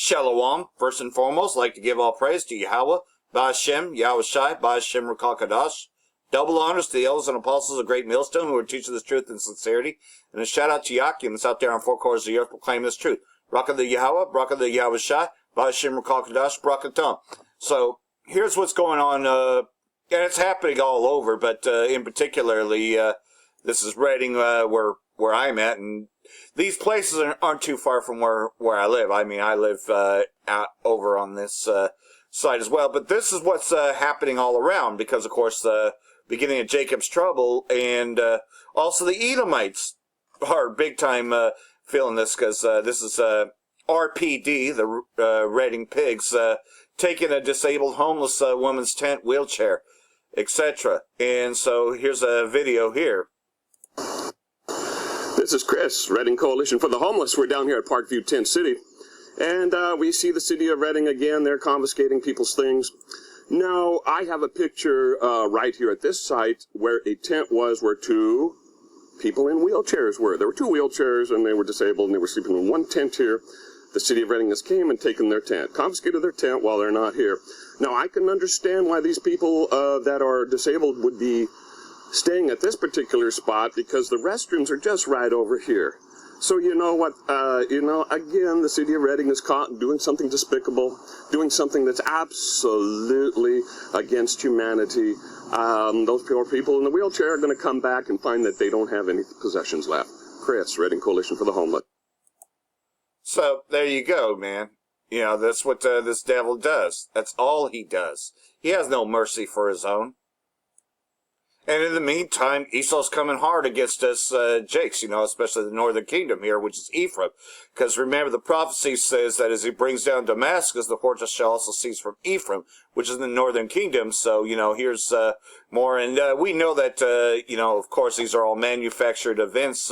Shalom, first and foremost, I'd like to give all praise to Yahweh, Ba'ashem, Yahweh Shai, Ba'ashem Rakakadash. Double honors to the elders and apostles of Great Millstone who are teaching this truth in sincerity. And a shout out to Yakim that's out there on four corners of the earth proclaiming this truth. Braka the Yahweh, Braka the Yahweh Shai, Ba'ashem Rakakadash, Braka Tom. So, here's what's going on, and it's happening all over, but in particularly, this is Reading, where I'm at, and these places aren't too far from where I live. I mean, I live out over on this side as well. But this is what's happening all around because, of course, the beginning of Jacob's trouble and also the Edomites are big time feeling this because this is RPD, the Reading Pigs, taking a disabled homeless woman's tent, wheelchair, etc. And so here's a video here. This is Chris, Reading Coalition for the Homeless. We're down here at Parkview Tent City, and we see the city of Reading again. They're confiscating people's things. Now, I have a picture right here at this site where a tent was where two people in wheelchairs were. There were two wheelchairs, and they were disabled, and they were sleeping in one tent here. The city of Reading has came and taken their tent, confiscated their tent while they're not here. Now, I can understand why these people that are disabled would be staying at this particular spot because the restrooms are just right over here. So you know what, again, the city of Reading is caught doing something despicable, doing something that's absolutely against humanity. Those poor people in the wheelchair are going to come back and find that they don't have any possessions left. Chris, Reading Coalition for the Homeless. So, there you go, man. You know, that's what this devil does. That's all he does. He has no mercy for his own. And in the meantime, Esau's coming hard against us Jakes, you know, especially the northern kingdom here, which is Ephraim. Because remember, the prophecy says that as he brings down Damascus, the fortress shall also cease from Ephraim, which is in the northern kingdom. So, you know, here's more. And we know that, you know, of course, these are all manufactured events,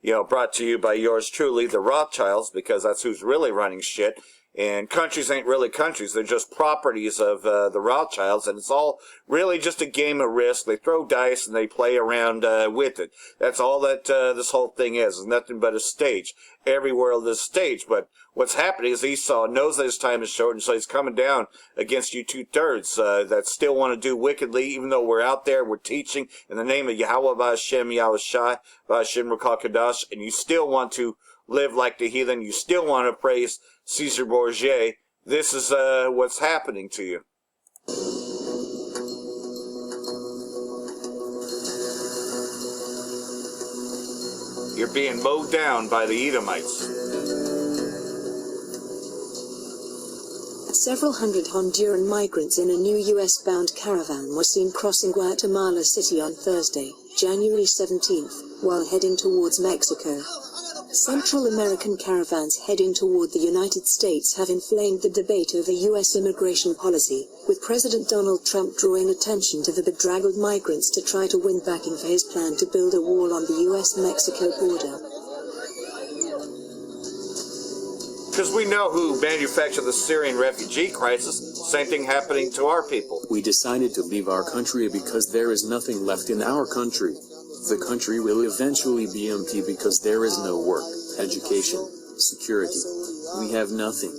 you know, brought to you by yours truly, the Rothschilds, because that's who's really running shit. And countries ain't really countries. They're just properties of the Rothschilds, and it's all really just a game of risk. They throw dice and they play around with it. That's all that this whole thing is. It's nothing but a stage. Every world is a stage. But what's happening is Esau knows that his time is short, and so he's coming down against you two-thirds that still want to do wickedly, even though we're out there, we're teaching in the name of Yahweh, Ba'ashem, Yahweh Shai, Ba'ashem, Rakakadash, and you still want to live like the heathen. You still want to praise Caesar Borgia. This is what's happening to you. You're being mowed down by the Edomites. Several hundred Honduran migrants in a new U.S.-bound caravan were seen crossing Guatemala City on Thursday, January 17th, while heading towards Mexico. Central American caravans heading toward the United States have inflamed the debate over U.S. immigration policy, with President Donald Trump drawing attention to the bedraggled migrants to try to win backing for his plan to build a wall on the U.S.-Mexico border. Because we know who manufactured the Syrian refugee crisis. Same thing happening to our people. We decided to leave our country because there is nothing left in our country. The country will eventually be empty because there is no work, education, security. We have nothing.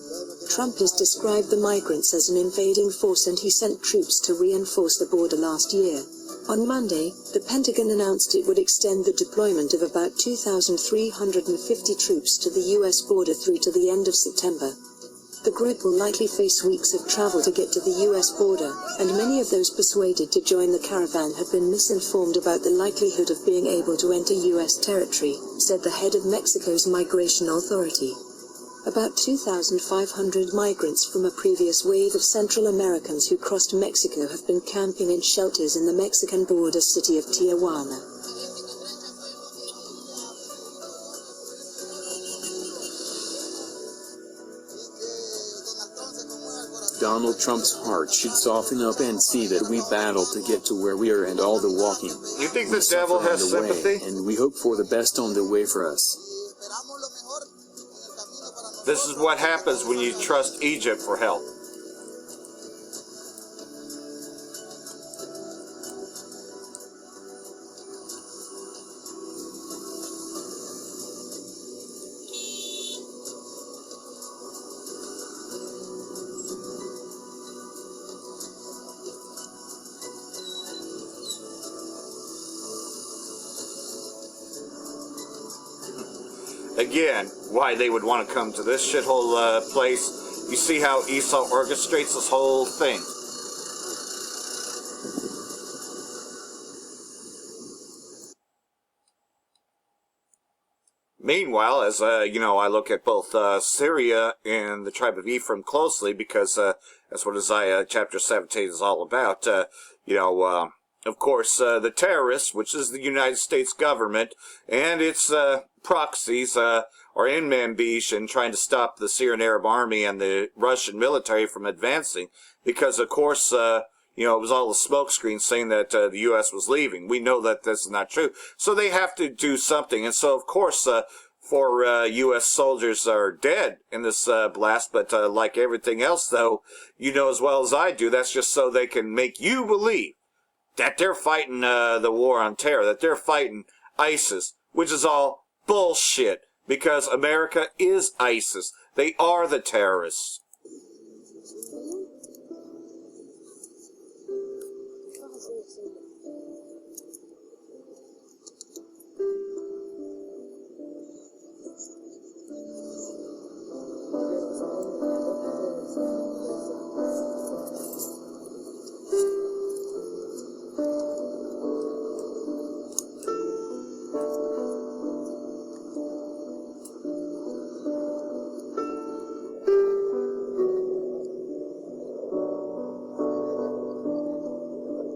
Trump has described the migrants as an invading force, and he sent troops to reinforce the border last year. On Monday, the Pentagon announced it would extend the deployment of about 2,350 troops to the U.S. border through to the end of September. The group will likely face weeks of travel to get to the U.S. border, and many of those persuaded to join the caravan have been misinformed about the likelihood of being able to enter U.S. territory, said the head of Mexico's Migration Authority. About 2,500 migrants from a previous wave of Central Americans who crossed Mexico have been camping in shelters in the Mexican border city of Tijuana. Donald Trump's heart should soften up and see that we battle to get to where we are and all the walking. You think the devil has sympathy? And we hope for the best on the way for us. This is what happens when you trust Egypt for help. again, why they would want to come to this shithole place. You see how Esau orchestrates this whole thing. Meanwhile, as I look at both Syria and the tribe of Ephraim closely, because that's what Isaiah chapter 17 is all about. Of course, the terrorists, which is the United States government, and its proxies are in Manbij and trying to stop the Syrian Arab army and the Russian military from advancing, because, of course, it was all a smokescreen saying that the U.S. was leaving. We know that this is not true. So they have to do something. And so, of course, 4 U.S. soldiers are dead in this blast. But like everything else, though, you know as well as I do, that's just so they can make you believe that they're fighting the war on terror, that they're fighting ISIS, which is all bullshit, because America is ISIS. They are the terrorists.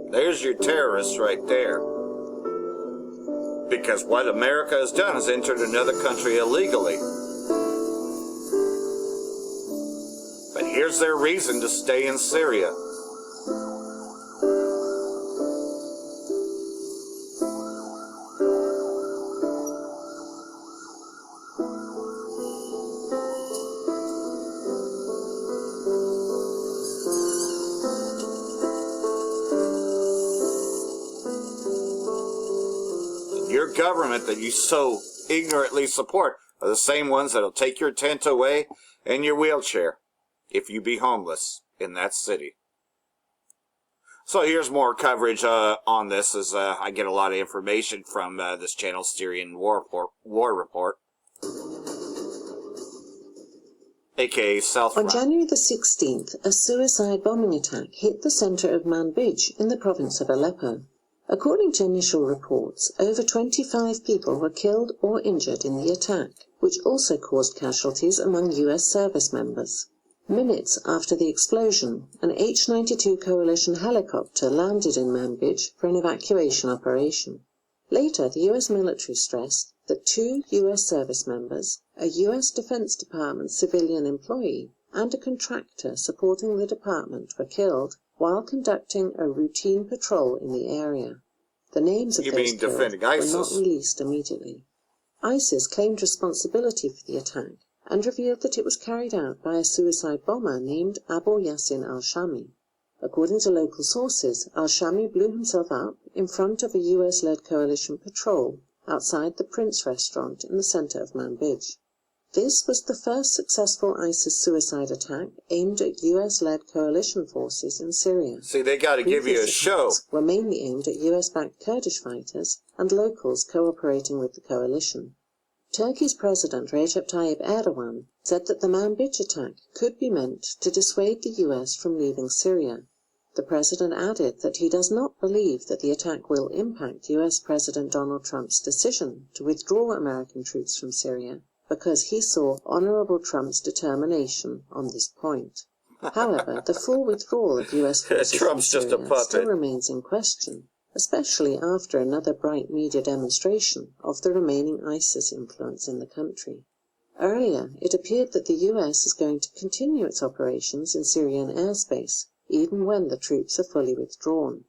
There's your terrorists right there. Because what America has done is entered another country illegally. But here's their reason to stay in Syria. Your government that you so ignorantly support are the same ones that'll take your tent away and your wheelchair if you be homeless in that city. So here's more coverage on this, as I get a lot of information from this channel, Syrian War Report, aka South. On January the 16th, a suicide bombing attack hit the center of Manbij in the province of Aleppo. According to initial reports, over 25 people were killed or injured in the attack, which also caused casualties among U.S. service members. Minutes after the explosion, an H-92 coalition helicopter landed in Manbij for an evacuation operation. Later, the U.S. military stressed that 2 U.S. service members, a U.S. Defense Department civilian employee, and a contractor supporting the department were killed while conducting a routine patrol in the area. The names of those killed were not released immediately. ISIS claimed responsibility for the attack and revealed that it was carried out by a suicide bomber named Abu Yassin al-Shami. According to local sources, al-Shami blew himself up in front of a US-led coalition patrol outside the Prince restaurant in the center of Manbij. This was the first successful ISIS suicide attack aimed at US-led coalition forces in Syria. See, they got to give you a show. Were mainly aimed at US-backed Kurdish fighters and locals cooperating with the coalition. Turkey's President Recep Tayyip Erdogan said that the Manbij attack could be meant to dissuade the US from leaving Syria. The president added that he does not believe that the attack will impact US President Donald Trump's decision to withdraw American troops from Syria, because he saw Honorable Trump's determination on this point. However, the full withdrawal of US forces from Syria still remains in question, especially after another bright media demonstration of the remaining ISIS influence in the country. Earlier, it appeared that the US is going to continue its operations in Syrian airspace, even when the troops are fully withdrawn.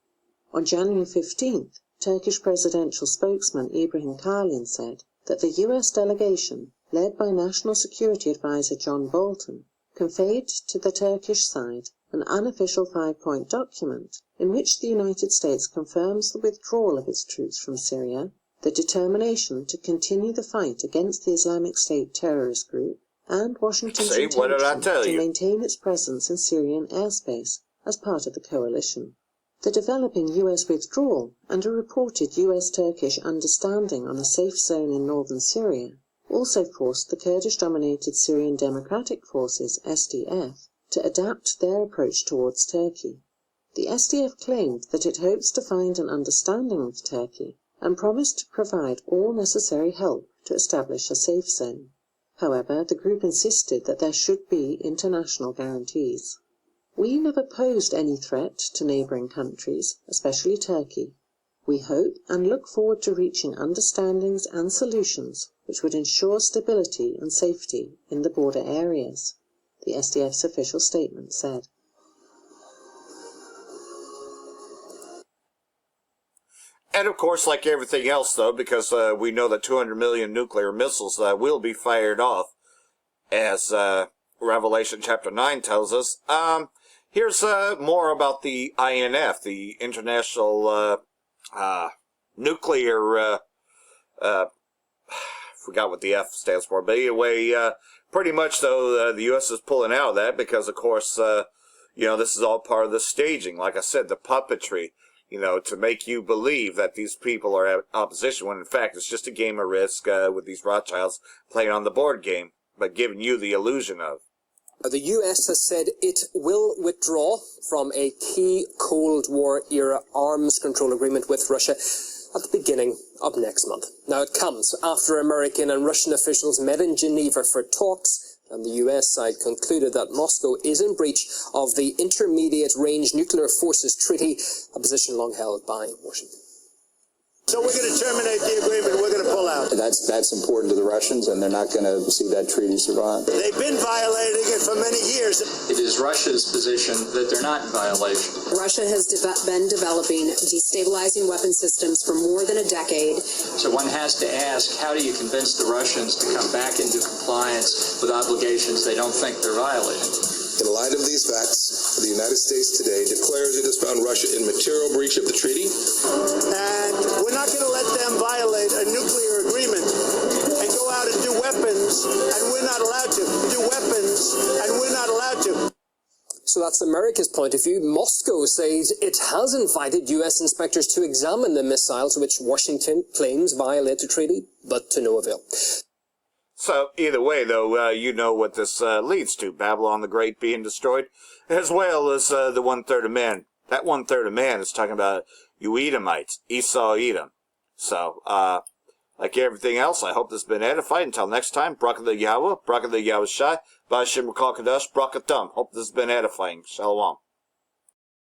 On January 15th, Turkish presidential spokesman Ibrahim Kalin said that the US delegation, led by National Security Advisor John Bolton, conveyed to the Turkish side an unofficial 5-point document in which the United States confirms the withdrawal of its troops from Syria, the determination to continue the fight against the Islamic State terrorist group, and Washington's intention to maintain its presence in Syrian airspace as part of the coalition. The developing US withdrawal and a reported US-Turkish understanding on a safe zone in northern Syria also forced the Kurdish-dominated Syrian Democratic Forces, SDF, to adapt their approach towards Turkey. The SDF claimed that it hopes to find an understanding with Turkey and promised to provide all necessary help to establish a safe zone. However, the group insisted that there should be international guarantees. We never posed any threat to neighbouring countries, especially Turkey. We hope and look forward to reaching understandings and solutions which would ensure stability and safety in the border areas, the SDF's official statement said. And of course, like everything else, though, because we know that 200 million nuclear missiles will be fired off, as Revelation chapter 9 tells us, here's more about the INF, the International Nuclear, forgot what the F stands for, but anyway, pretty much, though, the U.S. is pulling out of that because, of course, this is all part of the staging. Like I said, the puppetry, to make you believe that these people are at opposition, when in fact it's just a game of Risk with these Rothschilds playing on the board game, but giving you the illusion of. The US has said it will withdraw from a key Cold War-era arms control agreement with Russia at the beginning of next month. Now, it comes after American and Russian officials met in Geneva for talks, and the US side concluded that Moscow is in breach of the Intermediate Range Nuclear Forces Treaty, a position long held by Washington. So we're going to terminate the agreement. We're going to pull out. That's important to the Russians, and they're not going to see that treaty survive. They've been violating it for many years. It is Russia's position that they're not in violation. Russia has been developing destabilizing weapon systems for more than a decade. So one has to ask, how do you convince the Russians to come back into compliance with obligations they don't think they're violating? In light of these facts, the United States today declares it has found Russia in material breach of the treaty. And we're not going to let them violate a nuclear agreement and go out and do weapons, and we're not allowed to. Do weapons, and we're not allowed to. So that's America's point of view. Moscow says it has invited US inspectors to examine the missiles which Washington claims violate the treaty, but to no avail. So, either way, though, you know what this leads to. Babylon the Great being destroyed, as well as the 1/3 of man. That 1/3 of man is talking about you Edomites, Esau, Edom. So, like everything else, I hope this has been edified. Until next time, Bracha Yahweh, Bracha Yahweh Shai, Ba'Shem Rakal Kadosh, Bracha Tum. Hope this has been edifying. Shalom.